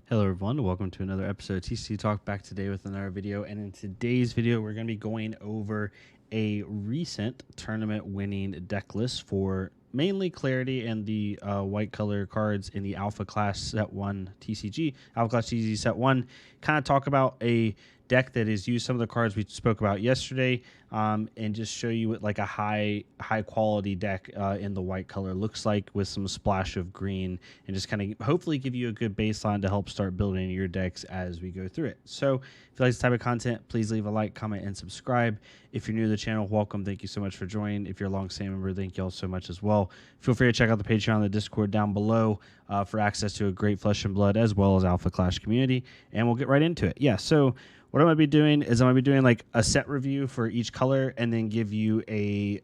Hello everyone, welcome to another episode of TCG Talk, back today with another video. And in today's video, we're going to be going over a recent tournament winning deck list for mainly Clarity and the white color cards in the Alpha Class Set 1 TCG, Alpha Class TCG Set 1. Kind of talk about a deck that has used some of the cards we spoke about yesterday, and just show you what like a high quality deck in the white color looks like, with some splash of green, and just kind of hopefully give you a good baseline to help start building your decks as we go through it. So if you like this type of content, please leave a like, comment, and subscribe. If you're new to the channel, welcome. Thank you so much for joining. If you're a long-standing member, thank you all so much as well. Feel free to check out the Patreon and the Discord down below for access to a great Flesh and Blood as well as Alpha Clash community, and we'll get right into it. Yeah, so what I'm going to be doing is I'm going to be doing like a set review for each color, and then give you a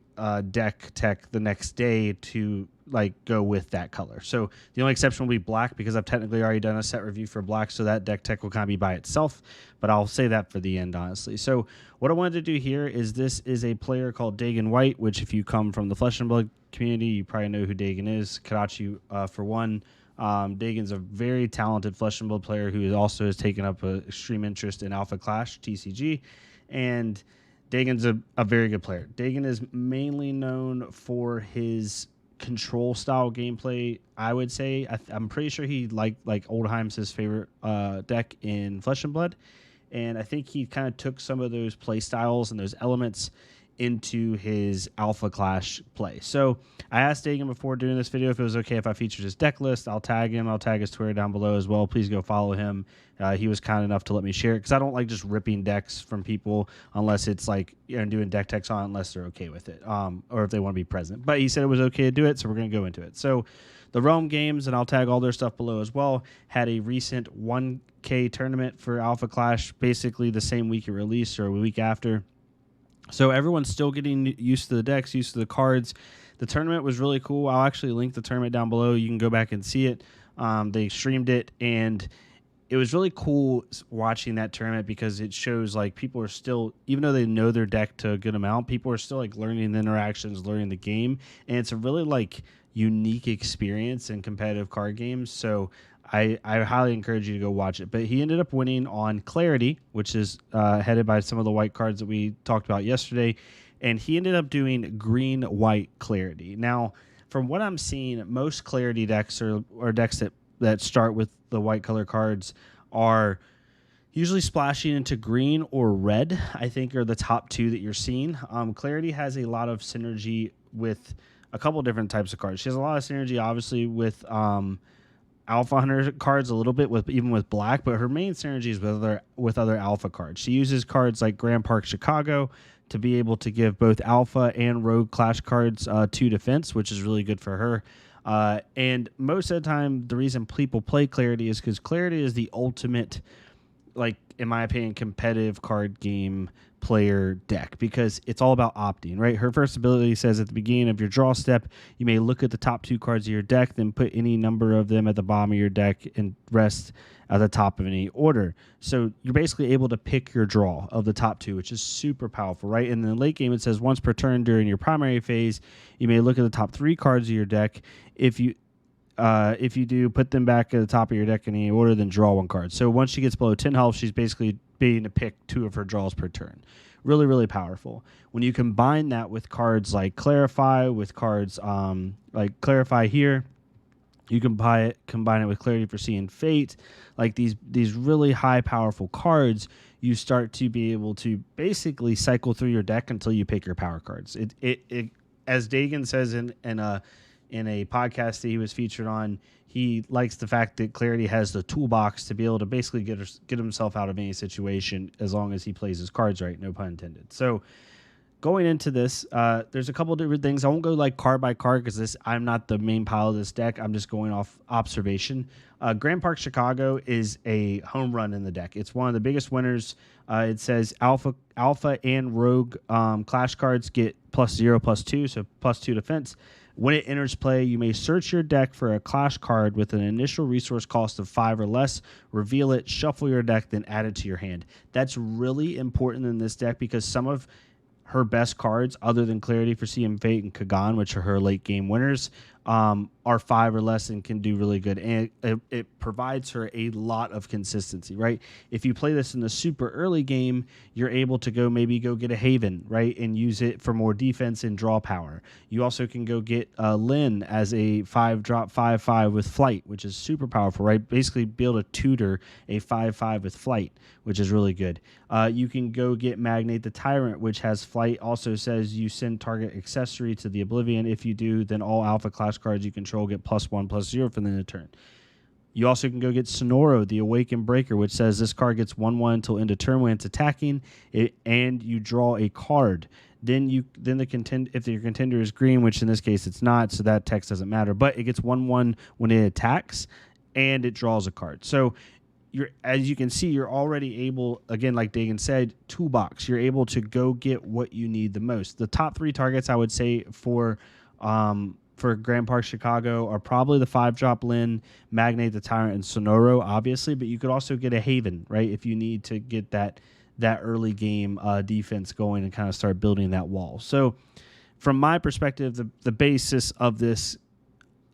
deck tech the next day to like go with that color. So the only exception will be black, because I've technically already done a set review for black, so that deck tech will kind of be by itself, but I'll say that for the end, honestly. So what I wanted to do here is, this is a player called Dagon White, which if you come from the Flesh and Blood community, you probably know who Dagon is. Karachi for one. Dagon's a very talented Flesh and Blood player who also has taken up an extreme interest in Alpha Clash TCG, and Dagon's a very good player. Dagon is mainly known for his control style gameplay, I would say. I'm pretty sure he like Oldheim's his favorite deck in Flesh and Blood, and I think he kind of took some of those play styles and those elements into his Alpha Clash play. So I asked Dagon before doing this video if it was okay if I featured his deck list. I'll tag him. I'll tag his Twitter down below as well. Please go follow him. He was kind enough to let me share it, because I don't like just ripping decks from people unless it's like, you know, doing deck techs on, unless they're okay with it, or if they want to be present. But he said it was okay to do it, so we're going to go into it. So the Rome Games, and I'll tag all their stuff below as well, had a recent 1K tournament for Alpha Clash, basically the same week it released or a week after. So everyone's still getting used to the decks, used to the cards. The tournament was really cool. I'll actually link the tournament down below. You can go back and see it. They streamed it, and it was really cool watching that tournament, because it shows like people are still, even though they know their deck to a good amount, people are still like learning the interactions, learning the game, and it's a really like unique experience in competitive card games. So I highly encourage you to go watch it. But he ended up winning on Clarity, which is headed by some of the white cards that we talked about yesterday. And he ended up doing green-white Clarity. Now, from what I'm seeing, most Clarity decks or decks that start with the white color cards are usually splashing into green or red, I think, are the top two that you're seeing. Clarity has a lot of synergy with a couple different types of cards. She has a lot of synergy, obviously, with Alpha Hunter cards, a little bit with even with black, but her main synergy is with other Alpha cards. She uses cards like Grand Park Chicago to be able to give both Alpha and Rogue Clash cards 2 defense, which is really good for her. And most of the time, the reason people play Clarity is because Clarity is the ultimate, like, in my opinion, competitive card game player deck, because it's all about opting, right? Her first ability says at the beginning of your draw step, you may look at the top 2 cards of your deck, then put any number of them at the bottom of your deck and rest at the top of any order. So you're basically able to pick your draw of the top 2, which is super powerful, right? And then late game, it says once per turn during your primary phase, you may look at the top 3 cards of your deck. If you do, put them back at the top of your deck in any order, then draw 1 card. So once she gets below 10 health, she's basically being to pick 2 of her draws per turn. Really, really powerful. When you combine that with cards like Clarify, with cards like Clarify here, you can combine it with Clarity for Seeing Fate, like these really high, powerful cards, you start to be able to basically cycle through your deck until you pick your power cards. It as Dagon says in a podcast that he was featured on, he likes the fact that Clarity has the toolbox to be able to basically get himself out of any situation as long as he plays his cards right, no pun intended. So going into this, there's a couple different things. I won't go like card by card, because I'm not the main pile of this deck. I'm just going off observation. Grand Park Chicago is a home run in the deck. It's one of the biggest winners. It says Alpha and Rogue Clash cards get +0, +2, so +2 defense. When it enters play, you may search your deck for a Clash card with an initial resource cost of 5 or less, reveal it, shuffle your deck, then add it to your hand. That's really important in this deck, because some of her best cards, other than Clarity for Seeing Fate and Kagan, which are her late game winners, are 5 or less and can do really good. And it provides her a lot of consistency, right? If you play this in the super early game, you're able to maybe go get a Haven, right, and use it for more defense and draw power. You also can go get Lynn as a 5-drop 5/5 with flight, which is super powerful, right? Basically be able to tutor a 5/5 with flight, which is really good. You can go get Magnate the Tyrant, which has flight. Also says you send target accessory to the Oblivion. If you do, then all alpha class cards you control get +1/+0 for the end of turn. You also can go get Sonoro, the Awakened Breaker, which says this card gets 1/1 until end of turn when it's attacking, and you draw a card. Then if your contender is green, which in this case it's not, so that text doesn't matter, but it gets 1/1 when it attacks, and it draws a card. So as you can see, you're already able, again, like Dagan said, toolbox. You're able to go get what you need the most. The top 3 targets I would say for Grand Park Chicago are probably the 5-drop Lynn, Magnate the Tyrant, and Sonoro, obviously, but you could also get a Haven, right, if you need to get that early game defense going and kind of start building that wall. So from my perspective, the basis of this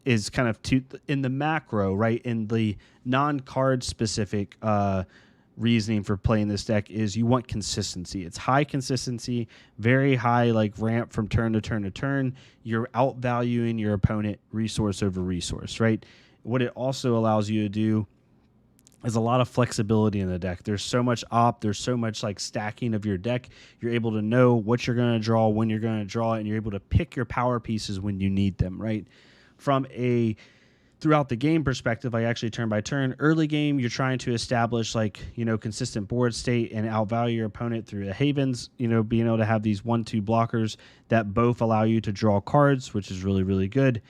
is kind of in the macro, right, in the non-card specific reasoning for playing this deck is you want consistency. It's high consistency, very high like ramp from turn to turn to turn. You're outvaluing your opponent resource over resource, right? What it also allows you to do is a lot of flexibility in the deck. There's so much there's so much like stacking of your deck. You're able to know what you're going to draw, when you're going to draw it, and you're able to pick your power pieces when you need them, right? From a throughout the game perspective, like actually turn by turn, early game, you're trying to establish consistent board state and outvalue your opponent through the Havens, being able to have these 1/2 blockers that both allow you to draw cards, which is really, really good.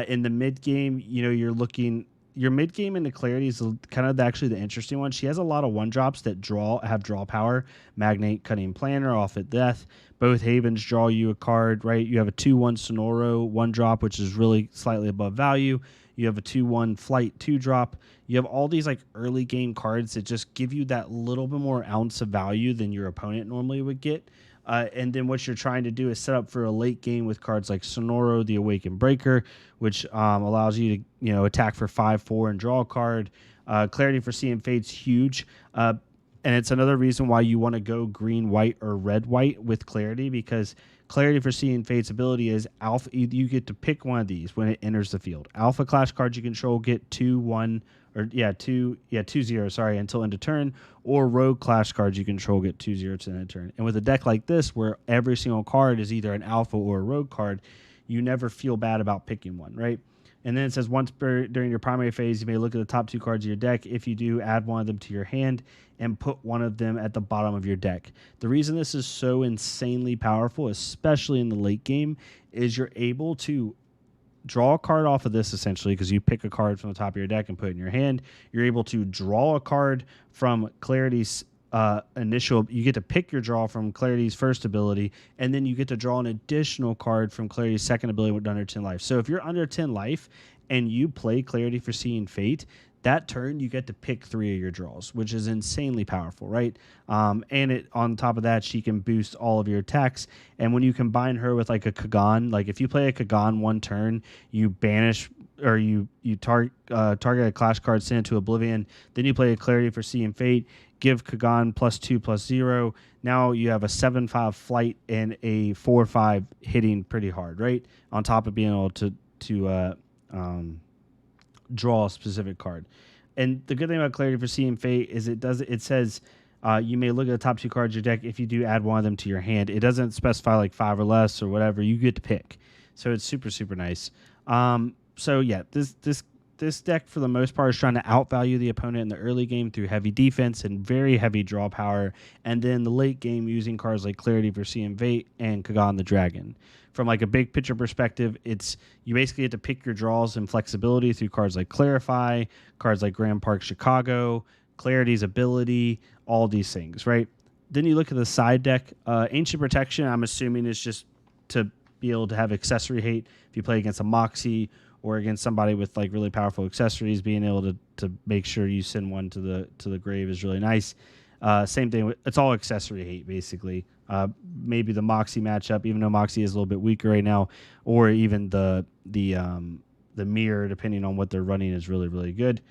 In the mid game, you're looking, your mid game into Clarity is kind of actually the interesting one. She has a lot of 1-drops that have draw power. Magnate, Cunning Planner, Off at Death. Both Havens draw you a card, right? You have a 2/1 Sonoro 1-drop, which is really slightly above value. You have a 2/1 Flight 2-drop. You have all these early game cards that just give you that little bit more ounce of value than your opponent normally would get. And then what you're trying to do is set up for a late game with cards like Sonoro, the Awakened Breaker, which allows you to attack for 5/4 and draw a card. Clarity for Seeing Fate's huge. And it's another reason why you want to go green-white or red-white with Clarity, because Clarity for Seeing Fate's ability is alpha. You get to pick one of these when it enters the field. Alpha class cards you control get 2/0 until end of turn, or rogue class cards you control get 2/0 to end of turn. And with a deck like this, where every single card is either an alpha or a rogue card, you never feel bad about picking one, right? And then it says once during your primary phase, you may look at the top 2 cards of your deck. If you do, add one of them to your hand and put one of them at the bottom of your deck. The reason this is so insanely powerful, especially in the late game, is you're able to draw a card off of this essentially, because you pick a card from the top of your deck and put it in your hand. You're able to draw a card from Clarity's you get to pick your draw from Clarity's first ability, and then you get to draw an additional card from Clarity's second ability with under 10 life. So if you're under 10 life and you play Clarity for Seeing Fate, that turn you get to pick 3 of your draws, which is insanely powerful, right? And on top of that, she can boost all of your attacks. And when you combine her with a Kagan, if you play a Kagan one turn, you banish or you target a clash card, send it to Oblivion. Then you play a Clarity for Seeing Fate, give Kagan +2/+0. Now you have a 7/5 flight and a 4/5 hitting pretty hard, right? On top of being able to draw a specific card. And the good thing about Clarity for Seeing Fate is it says you may look at the top 2 cards of your deck. If you do, add one of them to your hand. It doesn't specify 5 or less or whatever. You get to pick. So it's super, super nice. So yeah, this deck for the most part is trying to outvalue the opponent in the early game through heavy defense and very heavy draw power, and then the late game using cards like Clarity for Seeing Fate and Kagan the Dragon. From a big picture perspective, you basically get to pick your draws and flexibility through cards like Clarify, cards like Grand Park Chicago, Clarity's ability, all these things, right? Then you look at the side deck. Ancient Protection, I'm assuming, is just to be able to have accessory hate. If you play against a Moxie or against somebody with really powerful accessories, being able to make sure you send one to the grave is really nice. Same thing. It's all accessory hate, basically. maybe the Moxie matchup, even though Moxie is a little bit weaker right now, or even the mirror, depending on what they're running, is really, really good.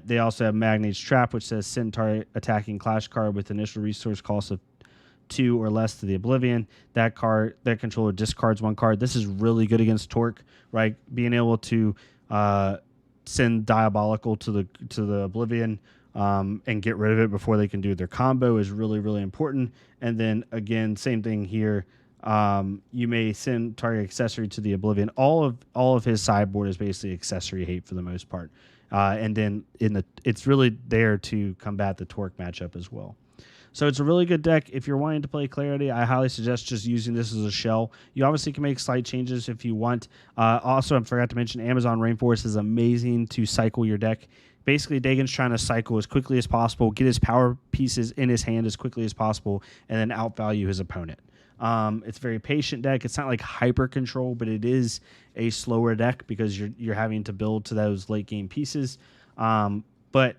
They also have Magnate's Trap, which says send target attacking clash card with initial resource cost of 2 or less to the Oblivion. That controller discards 1 card. This is really good against Torque, right? Being able to send Diabolical to the Oblivion and get rid of it before they can do their combo is really, really important. And then again, same thing here. You may send target accessory to the Oblivion. All of his sideboard is basically accessory hate for the most part. And then it's really there to combat the Torque matchup as well. So it's a really good deck. If you're wanting to play Clarity, I highly suggest just using this as a shell. You obviously can make slight changes if you want. Also, I forgot to mention, Amazon Rainforest is amazing to cycle your deck. Basically, Dagon's trying to cycle as quickly as possible, get his power pieces in his hand as quickly as possible, and then outvalue his opponent. It's a very patient deck. It's not like hyper control, but it is a slower deck because you're having to build to those late game pieces. But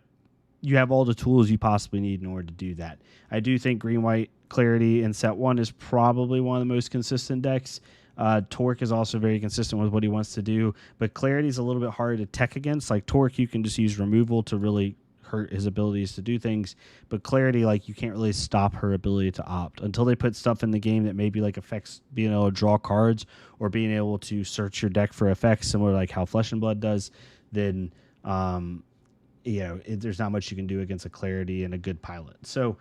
you have all the tools you possibly need in order to do that. I do think Green-White Clarity in set 1 is probably one of the most consistent decks. Torque is also very consistent with what he wants to do, but Clarity is a little bit harder to tech against. Like Torque, you can just use removal to really hurt his abilities to do things, but Clarity, like, you can't really stop her ability to opt until they put stuff in the game that maybe like affects being able to draw cards or being able to search your deck for effects, similar like how Flesh and Blood does. Then there's not much you can do against a Clarity and a good pilot. So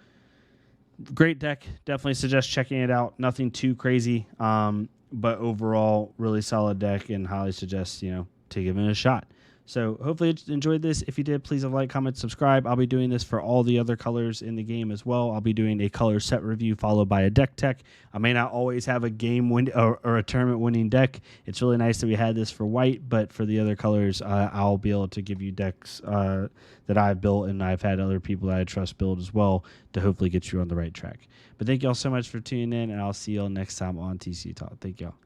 great deck. Definitely suggest checking it out. Nothing too crazy, but overall really solid deck, and highly suggest to give it a shot. So hopefully you enjoyed this. If you did, please like, comment, subscribe. I'll be doing this for all the other colors in the game as well. I'll be doing a color set review followed by a deck tech. I may not always have a game win or a tournament winning deck. It's really nice that we had this for white, but for the other colors, I'll be able to give you decks that I've built, and I've had other people that I trust build as well to hopefully get you on the right track. But thank you all so much for tuning in, and I'll see you all next time on TCG Talk. Thank you all.